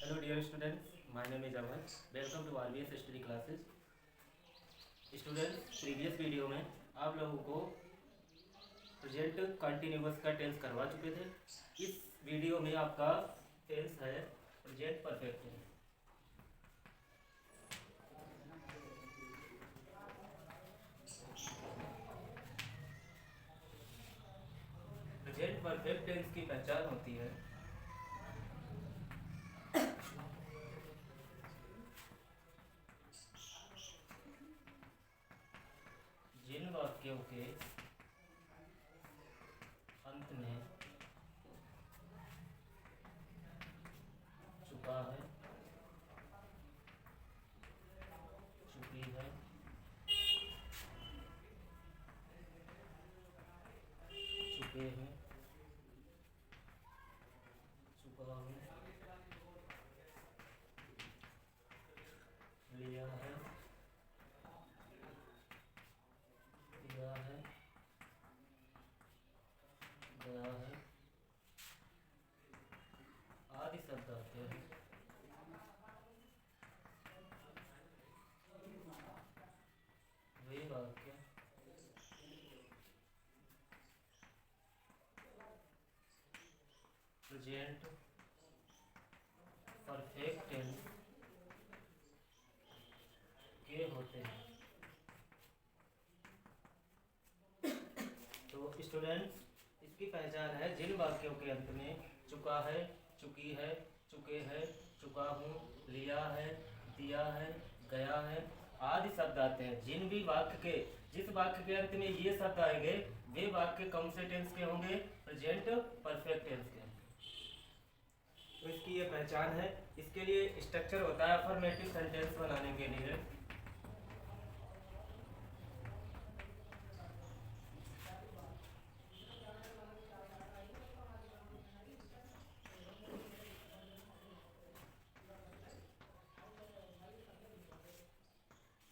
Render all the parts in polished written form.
Hello dear students, my name is Aman. Welcome to RBS study classes. Students, previous video में आप लोगों को present continuous का tense करवा चुके थे। इस वीडियो में आपका टेंस है present perfect tense. Present perfect tense की पहचान होती है जिन वाक्यों के अंत में चुका है, चुकी है, चुके हैं, चुका हूँ, लिया है, दिया है, गया है आदि शब्द आते हैं। वे वाक्य प्रेजेंट परफेक्ट टेंस के होते हैं। तो स्टूडेंट्स, इसकी पहचान है जिन वाक्यों के अंत में चुका है, चुकी है, चुके हैं, चुका हूँ, लिया है, दिया है, गया है आदि शब्द आते हैं। जिस वाक्य के अंत में ये शब्द आएंगे वे वाक्य कौन से टेंस के होंगे? प्रेजेंट परफेक्ट टेंस के। तो इसकी ये पहचान है। इसके लिए स्ट्रक्चर होता है अफर्मेटिव सेंटेंस बनाने के लिए।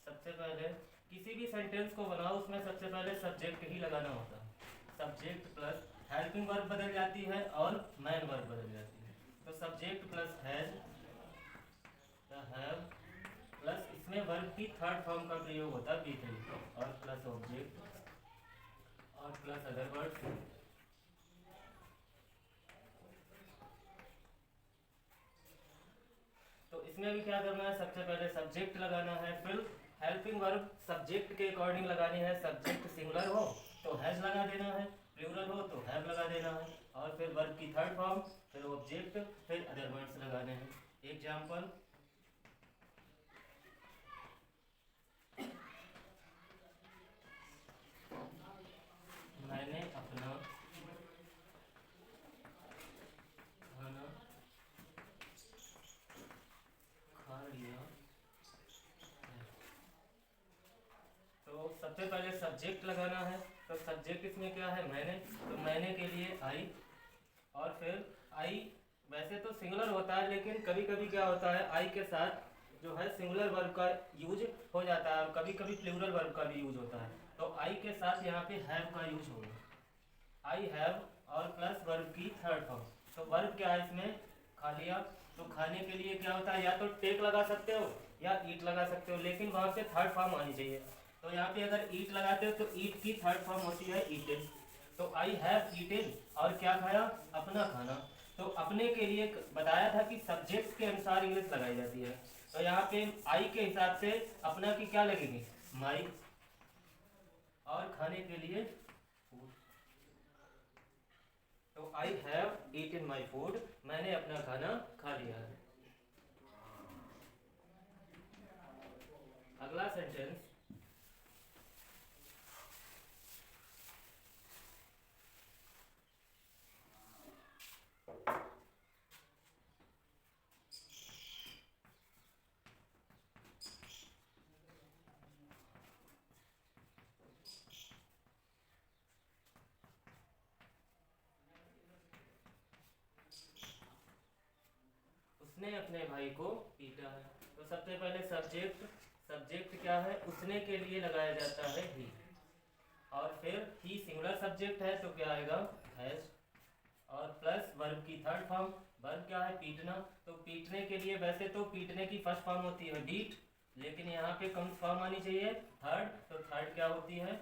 सबसे पहले किसी भी सेंटेंस को बनाओ, उसमें सबसे पहले सब्जेक्ट ही लगाना होता है। सब्जेक्ट प्लस हेल्पिंग वर्ब बदल जाती है और मैन वर्ब बदल जाती है। तो सब्जेक्ट प्लस हैज या हैव प्लस इसमें वर्ब की थर्ड फॉर्म का प्रयोग होता है बी3 और प्लस ऑब्जेक्ट और प्लस अदर वर्ड्स। तो इसमें भी क्या करना है? सबसे पहले सब्जेक्ट लगाना है, फिर हेल्पिंग वर्ब सब्जेक्ट के अकॉर्डिंग लगानी है। सब्जेक्ट सिंगुलर हो तो हैज लगा देना है, प्लूरल हो तो हैव लगा देना है और फिर वर्ब की थर्ड फॉर्म, फिर ऑब्जेक्ट, फिर अदर वर्ड्स लगाने हैं। एग्जाम्पल, मैंने अपना खाना खा लिया है। तो सबसे पहले सब्जेक्ट लगाना है। तो सब्जेक्ट इसमें क्या है? मैंने। तो मैंने के लिए आई और फिर आई वैसे तो सिंगुलर होता है, लेकिन कभी कभी क्या होता है आई के साथ जो है सिंगुलर वर्ब का यूज हो जाता है और कभी कभी प्लूरल वर्ब का भी यूज होता है। तो आई के साथ यहाँ पे हैव का यूज होगा, आई हैव और प्लस वर्ब की थर्ड फॉर्म। तो वर्ब क्या है इसमें? खा लिया। तो खाने के लिए क्या होता है? या तो टेक लगा सकते हो या ईट लगा सकते हो, लेकिन वहां पे थर्ड फॉर्म आनी चाहिए। तो यहाँ पे अगर ईट लगाते हो तो ईट की थर्ड फॉर्म होती है ईटेन। तो आई हैव ईटेन और क्या खाया? अपना खाना। तो अपने के लिए बताया था कि सब्जेक्ट के अनुसार इंग्लिश लगाई जाती है। तो यहाँ पे आई के हिसाब से अपना की क्या लगेगी? माई। और खाने के लिए फूड। तो I have eaten my food, मैंने अपना खाना खा लिया है। अगला सेंटेंस, उसने अपने भाई को पीटा है। तो सबसे पहले सब्जेक्ट क्या है? उसने के लिए लगाया जाता है ही और फिर ही सिंगुलर सब्जेक्ट है तो क्या आएगा? हैज। और प्लस वर्ब की थर्ड फॉर्म। वर्ब क्या है? पीटना। तो पीटने के लिए वैसे तो पीटने की फर्स्ट फॉर्म होती है बीट, लेकिन यहाँ पे कौन सी फॉर्म आनी चाहिए? थर्ड। तो थर्ड क्या होती है?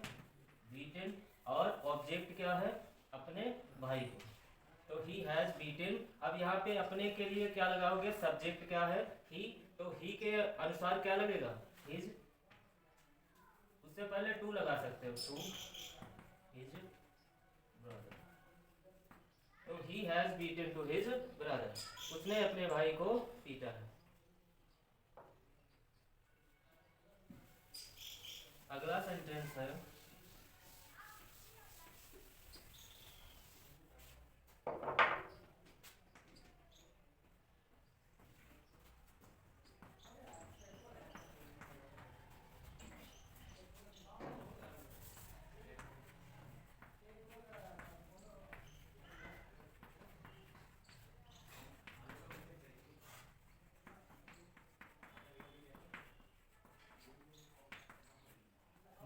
बीटन। और ऑब्जेक्ट क्या है? अपने भाई को। तो ही हैज बीटन। अब यहाँ पे अपने के लिए क्या लगाओगे? सब्जेक्ट क्या है? ही। तो ही के अनुसार क्या लगेगा? हिज। उससे पहले टू लगा सकते हो, टू हिज ब्रदर। तो he has beaten to his brother, उसने अपने भाई को पीटा है। अगला सेंटेंस है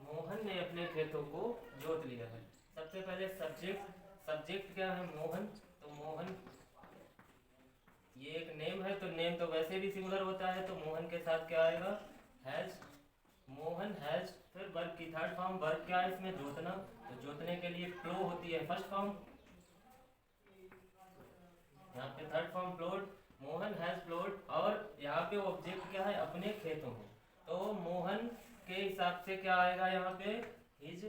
मोहन ने अपने खेतों को जोत लिया है। सबसे पहले सब्जेक्ट। सब्जेक्ट क्या है? मोहन। तो मोहन ये एक नेम है, तो नेम तो वैसे भी सिंगुलर होता है, तो मोहन के साथ क्या आएगा? हैज। मोहन हैज। फिर वर्ब की थर्ड फॉर्म। वर्ब क्या है इसमें? जोतना। तो जोतने के लिए प्लो होती है फर्स्ट फॉर्म। यहाँ पे थर्ड फॉर्म प्लोड। मोहन हैज प्लोड। और यहाँ पे ऑब्जेक्ट क्या है? अपने खेतों को। तो मोहन के हिसाब से क्या आएगा यहाँ पे? हिज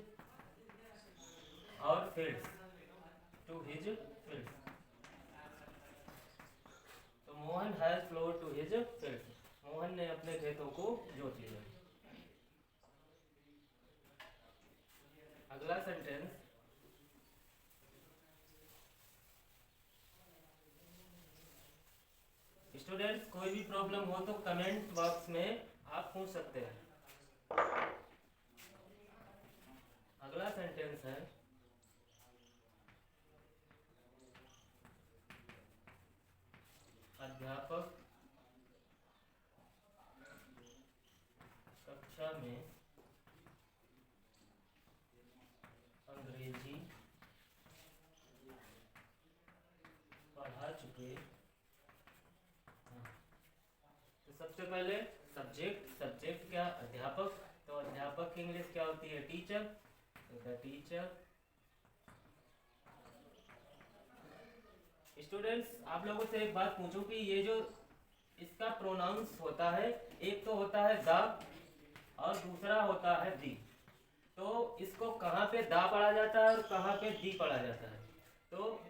और फील्ड्स। To his fields. तो Mohan has ploughed to his fields. Mohan ने अपने खेतों को जोत लिया। अगला सेंटेंस, स्टूडेंट्स कोई भी प्रॉब्लम हो तो कमेंट बॉक्स में आप पूछ सकते हैं। अगला सेंटेंस है अध्यापक कक्षा में अंग्रेजी पढ़ा चुके हैं। तो सबसे पहले सब्जेक्ट। सब्जेक्ट क्या? अध्यापक। तो अध्यापक की इंग्लिश क्या होती है? टीचर। तो द टीचर। स्टूडेंट्स आप लोगों से एक बात पूछूं कि ये जो इसका प्रोनाउंस होता है, एक तो होता है द और दूसरा होता है दी। तो इसको कहाँ पे दा पढ़ा जाता है और कहाँ पे दी पढ़ा जाता है? तो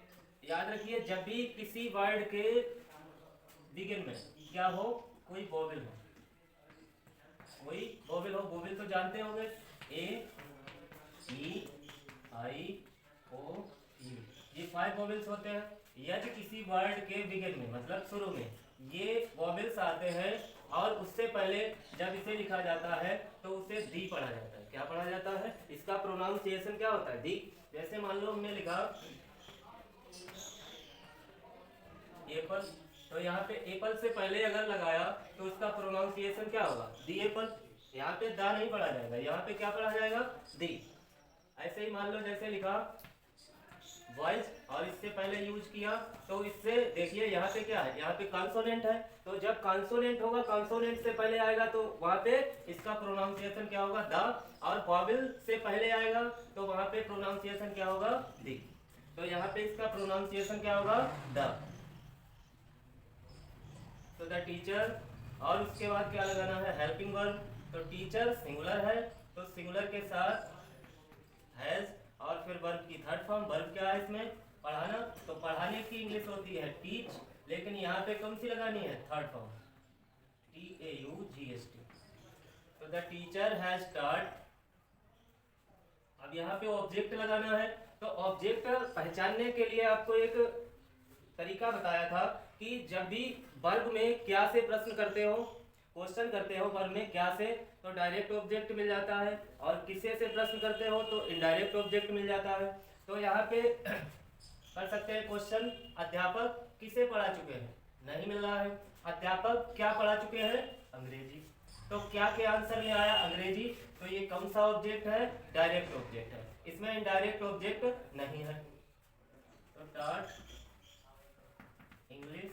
याद रखिए, जब भी किसी वर्ड के बिगिन में क्या हो? कोई वोवेल हो। कोई वोवेल हो। वोवेल तो जानते होंगे, ए, ई, आई, ओ, यू। ये 5 वोवेल्स होते हैं। यदि किसी वर्ड के बिगिन में मतलब शुरू में ये वोवेल्स आते हैं और उससे पहले जब इसे लिखा जाता है तो उसे दी पढ़ा जाता है। क्या पढ़ा जाता है? इसका प्रोनाउंसिएशन क्या होता है? दी। जैसे मान लो हमने लिखा एप्पल, तो यहाँ पे एप्पल से पहले अगर लगाया तो उसका प्रोनाउंसिएशन क्या होगा? दी एप्पल। यहाँ पे दा नहीं पढ़ा जाएगा, यहाँ पे क्या पढ़ा जाएगा? दी। ऐसे ही मान लो जैसे लिखा वॉइस और इससे पहले यूज किया, तो इससे देखिए यहाँ पे क्या है? यहाँ पे कॉन्सोनेंट है। तो जब कॉन्सोनेंट होगा, कॉन्सोनेंट से पहले आएगा तो वहाँ पे इसका प्रोनाउंसिएशन क्या होगा? द। और वॉवेल से पहले आएगा तो वहाँ पे प्रोनाउंसिएशन क्या होगा? दी। तो यहाँ पे इसका प्रोनाउंसिएशन क्या होगा? द। तो द टीचर। और उसके बाद क्या लगाना है? Helping verb. तो टीचर सिंगुलर है, तो सिंगुलर के साथ हैज और फिर वर्ब की थर्ड फॉर्म। वर्ब क्या है इसमें? पढ़ाना। तो पढ़ाने की इंग्लिश होती है टीच, लेकिन यहाँ पे कौन सी लगानी है? Third form, TAUGST। तो द टीचर हैज टॉट। अब यहाँ पे ऑब्जेक्ट लगाना है। तो ऑब्जेक्ट पहचानने के लिए आपको एक तरीका बताया था कि जब भी वर्ब में क्या से प्रश्न करते हो, क्वेश्चन करते हो वर्ब में क्या से, तो डायरेक्ट ऑब्जेक्ट मिल जाता है, और किसे से प्रश्न करते हो तो इनडायरेक्ट ऑब्जेक्ट मिल जाता है। तो यहाँ पे कर सकते हैं क्वेश्चन, अध्यापक किसे पढ़ा चुके हैं? नहीं मिल रहा है। अध्यापक क्या पढ़ा चुके हैं? अंग्रेजी। तो क्या के आंसर में आया? अंग्रेजी। तो ये कौन सा ऑब्जेक्ट है? डायरेक्ट ऑब्जेक्ट है। इसमें इनडायरेक्ट ऑब्जेक्ट नहीं है। तो टॉट इंग्लिश।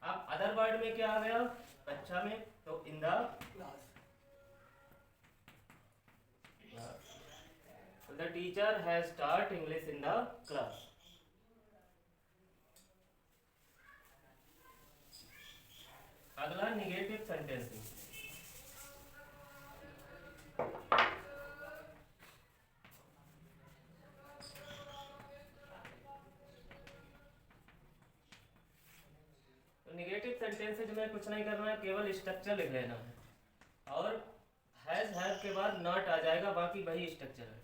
अब अदर वर्ड में क्या आ गया कक्षा में, तो in the class. The teacher has taught English in the class. अगला निगेटिव सेंटेंसिंग। तो निगेटिव सेंटेंसेज में कुछ नहीं करना है, केवल स्ट्रक्चर लिख लेना है और हैज हैव के बाद नॉट आ जाएगा, बाकी वही स्ट्रक्चर है।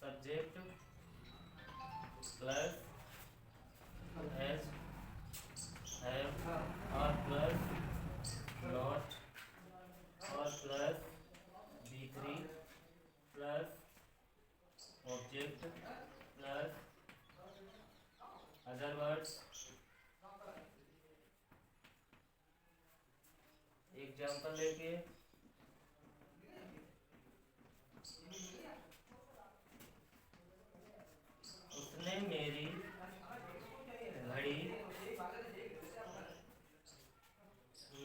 सब्जेक्ट प्लस हैज हैव और प्लस नॉट और plus B3 plus object plus other words. Example देखिए, उसने मेरी घड़ी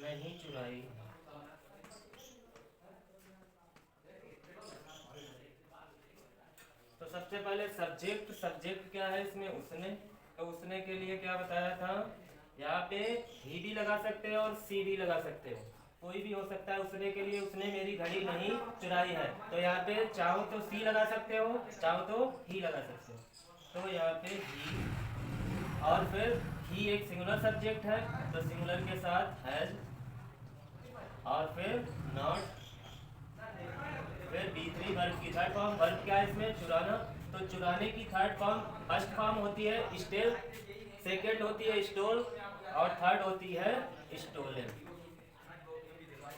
नहीं चुराई। तो सबसे पहले सब्जेक्ट, सब्जेक्ट क्या है इसमें उसने, तो उसने के लिए क्या बताया था, यहाँ पे ही भी लगा सकते हो और सी भी लगा सकते हो, कोई भी हो सकता है। उसने के लिए उसने मेरी घड़ी नहीं चुराई है, तो यहाँ पे चाहो तो सी लगा सकते हो, चाहो तो ही लगा सकते हो। तो यहाँ पे ही और फिर ही एक सिंगुलर सब्जेक्ट है, तो सिंगुलर के साथ हैज और फिर नॉट, फिर B3 वर्ब की थर्ड फॉर्म। वर्ब क्या है इसमें, चुराना। तो चुराने की थर्ड फॉर्म, फर्स्ट फॉर्म होती है स्टेल, सेकेंड होती है स्टोल और थर्ड होती है स्टोलन।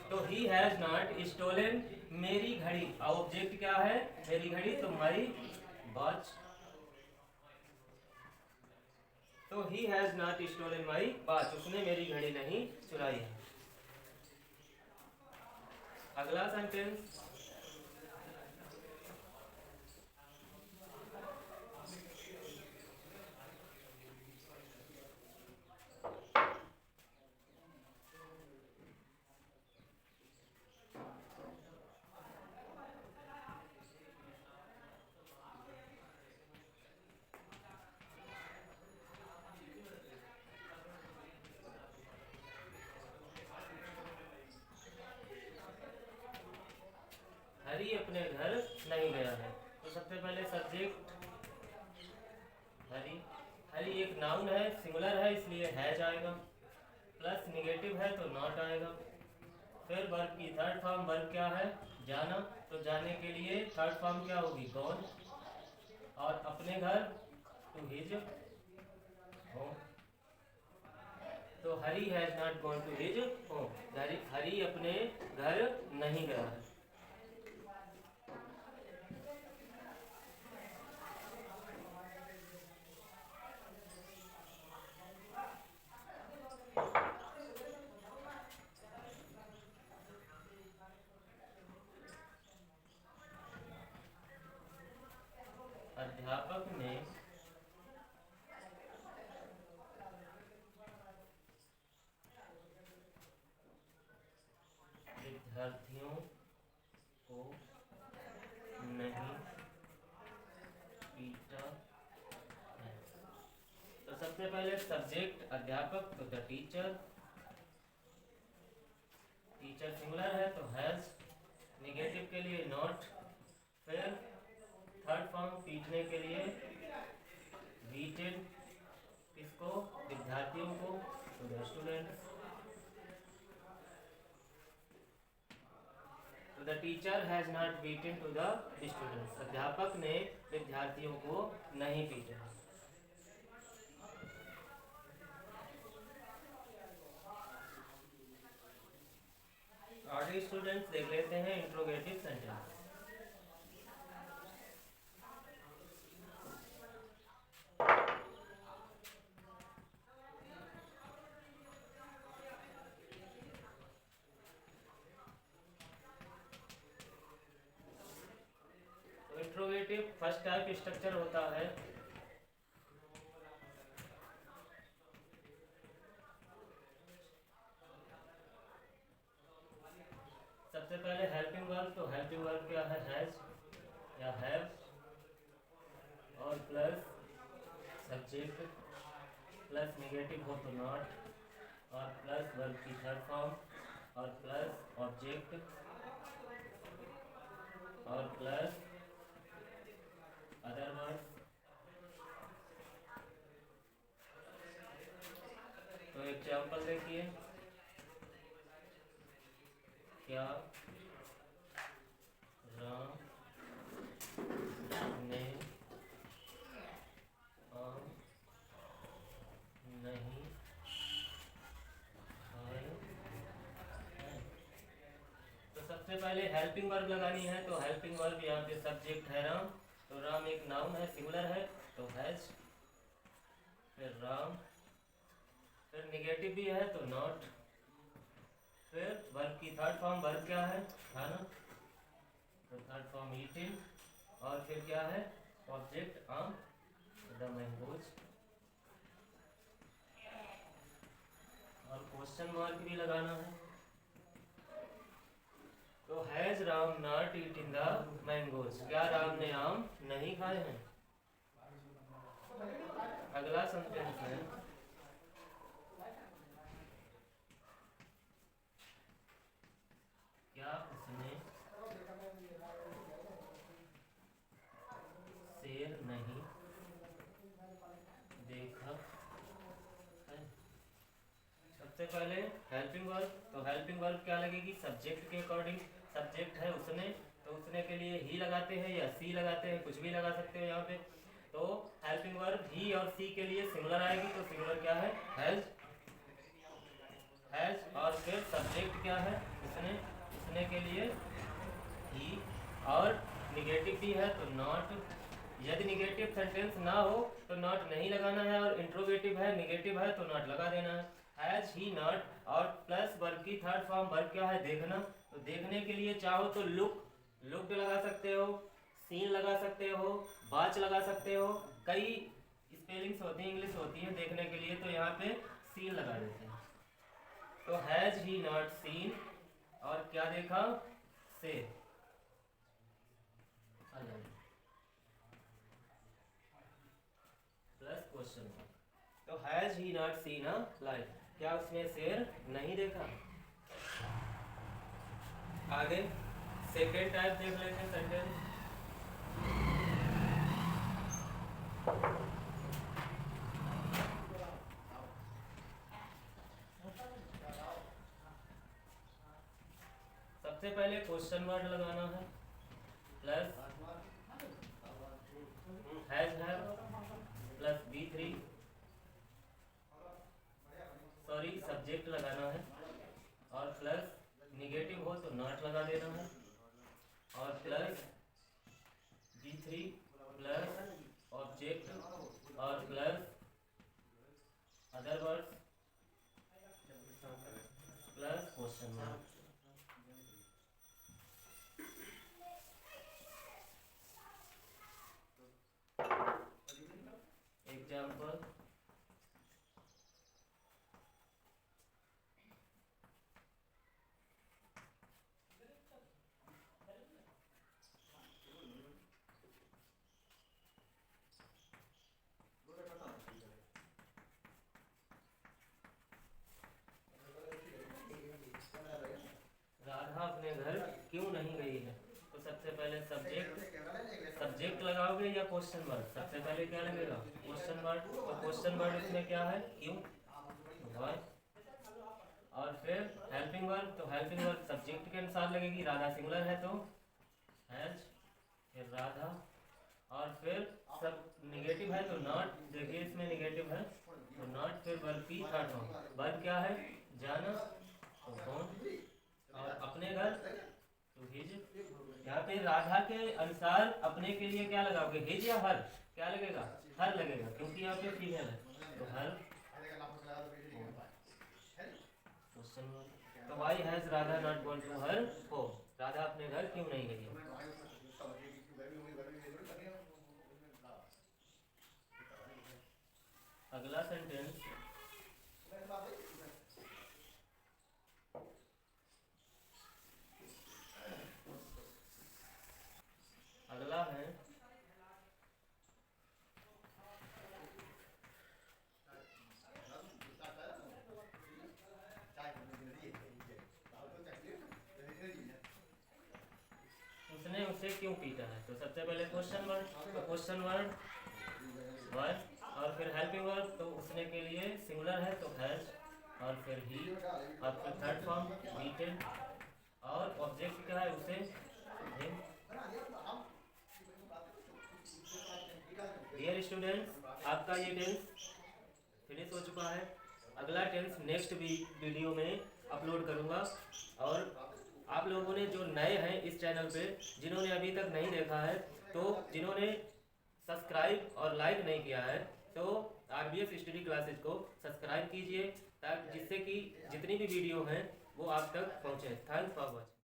तो ही हैज नॉट स्टोलन मेरी घड़ी, ऑब्जेक्ट क्या है मेरी घड़ी, तो माई वॉच। तो he has not stolen my watch, उसने मेरी घड़ी नहीं चुराई है। अगला सेंटेंस, हरी अपने घर नहीं गया है। तो सबसे पहले सब्जेक्ट हरी, हरी एक नाउन है, सिंगुलर है इसलिए हैज आएगा, प्लस निगेटिव है तो नॉट आएगा। फिर वर्ब की थर्ड फॉर्म, वर्ब क्या है जाना, तो जाने के लिए थर्ड फॉर्म क्या होगी गॉन, और अपने घर टू हिज होम। तो Hari has not gone to his home, Hari अपने घर नहीं गया है। अध्यापक ने विद्यार्थियों को नहीं पीटा है। तो सबसे पहले सब्जेक्ट अध्यापक, तो द टीचर, टीचर सिंगुलर है तो हैज, निगेटिव के लिए नॉट, फिर थर्ड फॉर्म पीटने के लिए बीटेड, किसको विद्यार्थियों को, तो द स्टूडेंट्स। तो the teacher has not beaten to the students, अध्यापक ने विद्यार्थियों को नहीं पीटा। आगे स्टूडेंट्स देख लेते हैं इंट्रोगेटिव सेंटेंस। तो interrogative negative first type structure होता है। सबसे पहले हेल्पिंग वर्ब, तो हेल्पिंग वर्ब क्या है, हैज या हैव, और प्लस सब्जेक्ट, प्लस निगेटिव हो तो नॉट, और प्लस वर्ब की थर्ड फॉर्म, और प्लस ऑब्जेक्ट, और प्लस अदर वर्ड्स। तो एग्जाम्पल देखिए, क्या राम ने आम नहीं खाए हैं। तो सबसे पहले हेल्पिंग वर्ब लगानी है, तो हेल्पिंग वर्ब यहाँ पे सब्जेक्ट है राम, तो राम एक नाउन है, सिंगुलर है, तो हैज, फिर राम, फिर निगेटिव भी है तो नॉट, फिर वर्ब की थर्ड फॉर्म, वर्ब क्या है, खाना, तो थर्ड फॉर्म ईटिंग, और फिर क्या है ऑब्जेक्ट आम, द मैंगोज, और क्वेश्चन मार्क भी लगाना है। तो has Ram not eating the mangoes, क्या राम ने आम नहीं खाए हैं। अगला सेंटेंस है, क्या उसने शेर नहीं देखा है। सबसे पहले हेल्पिंग वर्ब, तो हेल्पिंग वर्ब क्या लगेगी, सब्जेक्ट के अकॉर्डिंग, सब्जेक्ट है उसने, तो उसने के लिए ही लगाते हैं या सी लगाते हैं, कुछ भी लगा सकते हो यहाँ पे। तो हेल्पिंग वर्ब ही और सी के लिए सिंगुलर आएगी, तो सिंगुलर क्या है, हैज, हैज, और फिर सब्जेक्ट क्या है, उसने, उसने के लिए ही, और निगेटिव भी है तो नॉट। यदि निगेटिव सेंटेंस ना हो तो नॉट नहीं लगाना है, और इंट्रोगेटिव है, निगेटिव है तो नॉट लगा देना है। हैज ही नॉट, और प्लस वर्ब की थर्ड फॉर्म, वर्ब क्या है, देखना, तो देखने के लिए चाहो तो लुक, लुक्ड लगा सकते हो, सीन लगा सकते हो, वाच लगा सकते हो, कई स्पेलिंग्स होती हैं, इंग्लिश होती है देखने के लिए, तो यहाँ पे सीन लगा देते हैं। तो हैज ही नॉट सीन, और क्या देखा, से, प्लस क्वेश्चन मार्क। तो has he not seen a lion, क्या उसने शेर नहीं देखा। आगे सेकेंड टाइप देख लेते हैं सेंटेंस, सबसे पहले क्वेश्चन वर्ड लगाना है, plus has have, plus B3, sorry subject लगाना है, और प्लस निगेटिव हो तो नॉट लगा देना है, और प्लस B3 प्लस ऑब्जेक्ट, और plus other words, plus question mark. Example, Radha अपने घर क्यों नहीं गई है। तो सबसे पहले सब्जेक्ट, सब्जेक्ट लगाओगे या क्वेश्चन वर्ड, सबसे पहले क्या लगेगा, क्वेश्चन वर्ड, तो क्वेश्चन वर्ड इसमें क्या है, क्यों, व्हाई, और फिर हेल्पिंग वर्ब, तो हेल्पिंग वर्ब सब्जेक्ट के अनुसार लगेगी, राधा सिंगुलर है तो हैज, फिर राधा, और फिर सब निगेटिव है तो नॉट, देखिए इसमें निगेटिव है तो नॉट, फिर वर्ब की थर्ड फॉर्म, वर्ब क्या है, जाना, तो कौन, और अपने घर तो हिज। यहाँ पे राधा के अनुसार अपने के लिए क्या लगाओगे, हिज या हर, क्या लगेगा, हर लगेगा, क्योंकि यहाँ पे फीमेल है, तो हर क्वेश्चन। तो why has Radha not gone to her home, Radha अपने घर क्यों नहीं गई है। उसने उसे क्यों पीटा है। तो सबसे पहले क्वेश्चन वर्ड, तो क्वेश्चन वर्ड और फिर हेल्पिंग वर्ब, तो उसने के लिए सिंगुलर है तो हैज, और फिर ही, और फिर थर्ड फॉर्म बीटेन, और ऑब्जेक्ट क्या है उसे हिम। डियर स्टूडेंट्स, आपका ये टेंस फिनिश हो चुका है। अगला टेंस नेक्स्ट वीडियो में अपलोड करूँगा। और आप लोगों ने जो नए हैं इस चैनल पे, जिन्होंने अभी तक नहीं देखा है, तो जिन्होंने सब्सक्राइब और लाइक नहीं किया है, तो RBS स्टडी क्लासेज को सब्सक्राइब कीजिए, ताकि जिससे कि जितनी भी वीडियो हैं वो आप तक पहुँचे। Thanks for watching.